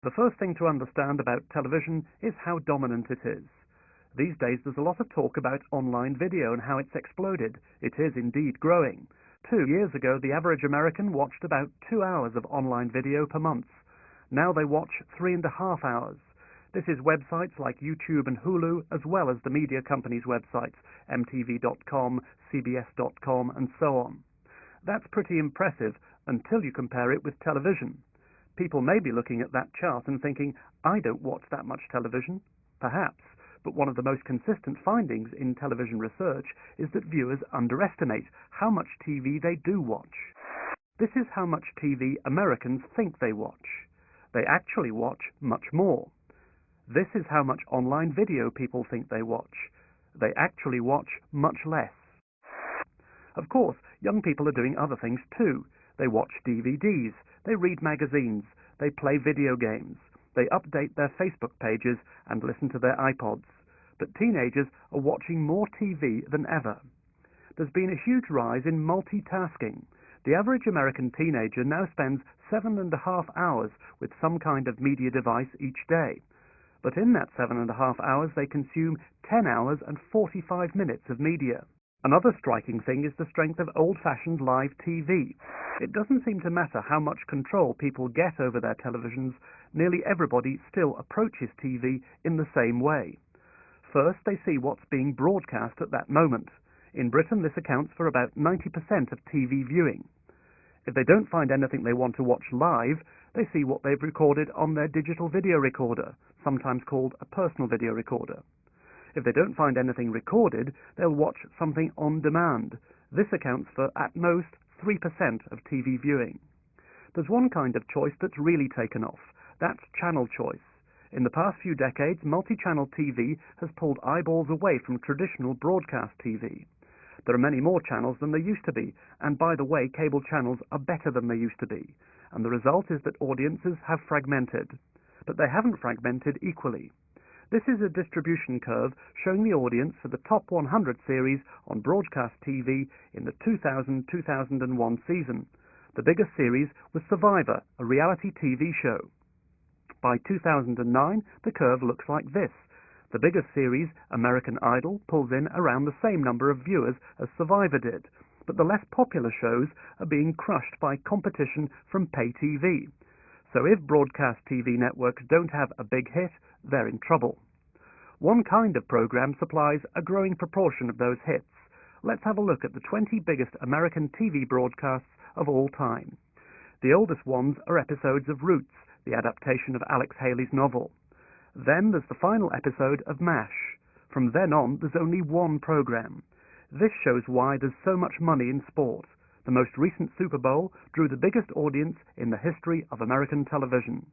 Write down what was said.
The first thing to understand about television is how dominant it is. These days there's a lot of talk about online video and how it's exploded. It is indeed growing. 2 years ago, the average American watched about 2 hours of online video per month. Now they watch 3.5 hours. This is websites like YouTube and Hulu, as well as the media companies' websites, MTV.com, CBS.com, and so on. That's pretty impressive until you compare it with television. People may be looking at that chart and thinking, I don't watch that much television. Perhaps, but one of the most consistent findings in television research is that viewers underestimate how much TV they do watch. This is how much TV Americans think they watch. They actually watch much more. This is how much online video people think they watch. They actually watch much less. Of course, young people are doing other things too. They watch DVDs, they read magazines, they play video games, they update their Facebook pages and listen to their iPods. But teenagers are watching more TV than ever. There's been a huge rise in multitasking. The average American teenager now spends 7.5 hours with some kind of media device each day. But in that 7.5 hours, they consume 10 hours and 45 minutes of media. Another striking thing is the strength of old-fashioned live TV. It doesn't seem to matter how much control people get over their televisions. Nearly everybody still approaches TV in the same way. First, they see what's being broadcast at that moment. In Britain, this accounts for about 90% of TV viewing. If they don't find anything they want to watch live, they see what they've recorded on their digital video recorder, sometimes called a personal video recorder. If they don't find anything recorded, they'll watch something on demand. This accounts for, at most, 3% of TV viewing. There's one kind of choice that's really taken off. That's channel choice. In the past few decades, multi-channel TV has pulled eyeballs away from traditional broadcast TV. There are many more channels than there used to be, and by the way, cable channels are better than they used to be, and the result is that audiences have fragmented. But they haven't fragmented equally. This is a distribution curve showing the audience for the top 100 series on broadcast TV in the 2000-2001 season. The biggest series was Survivor, a reality TV show. By 2009, the curve looks like this. The biggest series, American Idol, pulls in around the same number of viewers as Survivor did, but the less popular shows are being crushed by competition from pay TV. So if broadcast TV networks don't have a big hit, they're in trouble. One kind of program supplies a growing proportion of those hits. Let's have a look at the 20 biggest American TV broadcasts of all time. The oldest ones are episodes of Roots, the adaptation of Alex Haley's novel. Then there's the final episode of MASH. From then on, there's only one program. This shows why there's so much money in sport. The most recent Super Bowl drew the biggest audience in the history of American television.